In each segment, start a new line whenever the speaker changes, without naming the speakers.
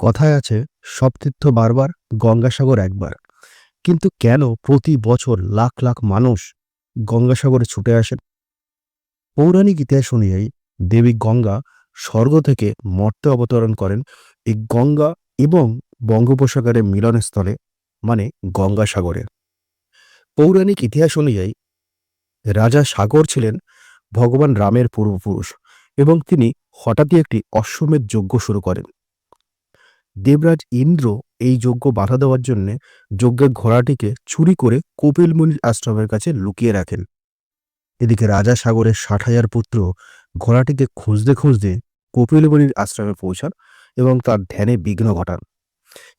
কথায় আছে, সব তীর্থ বারবার, গঙ্গাসাগর একবার। কিন্তু কেন প্রতি বছর লাখ লাখ মানুষ গঙ্গাসাগরে ছুটে আসেন? পৌরাণিক ইতিহাস অনুযায়ী দেবী গঙ্গা স্বর্গ থেকে মর্তে অবতরণ করেন এই গঙ্গা এবং বঙ্গোপসাগরের মিলনস্থলে, মানে গঙ্গাসাগরে। পৌরাণিক ইতিহাস অনুযায়ী রাজা সাগর ছিলেন ভগবান রামের পূর্বপুরুষ এবং তিনি হঠাৎই একটি অশ্বমেধ যজ্ঞ শুরু করেন। দেবরাজ ইন্দ্র এই যজ্ঞ বাধা দেওয়ার জন্য যজ্ঞের ঘোড়াটিকে চুরি করে কপিল মুনির আশ্রমের কাছে লুকিয়ে রাখেন। এদিকে রাজা সাগরের 60,000 পুত্র ঘোড়াটিকে খুঁজতে খুঁজতে কপিল মুনির আশ্রমে পৌঁছান এবং তার ধ্যানে বিঘ্ন ঘটান,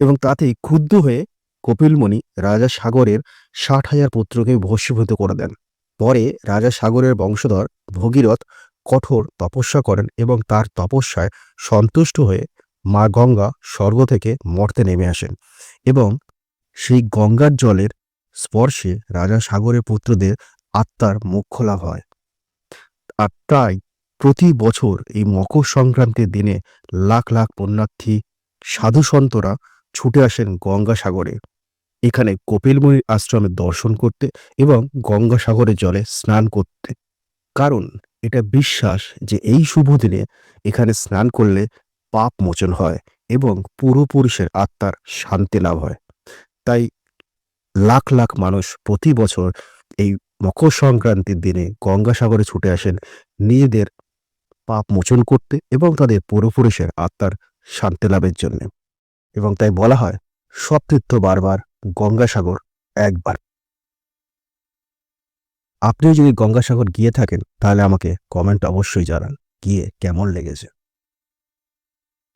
এবং তাতেই ক্ষুব্ধ হয়ে কপিল মুনি রাজা সাগরের 60,000 পুত্রকে ভস্মীভূত করে দেন। পরে রাজা সাগরের বংশধর ভগীরথ কঠোর তপস্যা করেন এবং তার তপস্যায় সন্তুষ্ট হয়ে মা গঙ্গা স্বর্গ থেকে মর্তে নেমে আসেন এবং সেই গঙ্গার জলের স্পর্শে রাজা সাগরের পুত্রদের আত্মার মোক্ষ লাভ হয়। আর তাই প্রতি বছর এই মকর সংক্রান্তির দিনে লাখ লাখ পুণ্যার্থী সাধু সন্তরা ছুটে আসেন গঙ্গাসাগরে, এখানে কপিল মুনির আশ্রমে দর্শন করতে এবং গঙ্গাসাগরের জলে স্নান করতে। কারণ এটা বিশ্বাস যে এই শুভ দিনে এখানে স্নান করলে পাপ মোচন হয় এবং পূর্বপুরুষের আত্মার শান্তি লাভ হয়। তাই লাখ লাখ মানুষ প্রতি বছর এই মকর সংক্রান্তির দিনে গঙ্গাসাগরে ছুটে আসেন নিজেদের পাপ মোচন করতে এবং তাদের পূর্বপুরুষের আত্মার শান্তি লাভের জন্য। এবং তাই বলা হয়, সব তীর্থ বারবার, গঙ্গাসাগর একবার। আপনিও যদি গঙ্গাসাগর গিয়ে থাকেন তাহলে আমাকে কমেন্ট অবশ্যই জানান গিয়ে কেমন লেগেছে।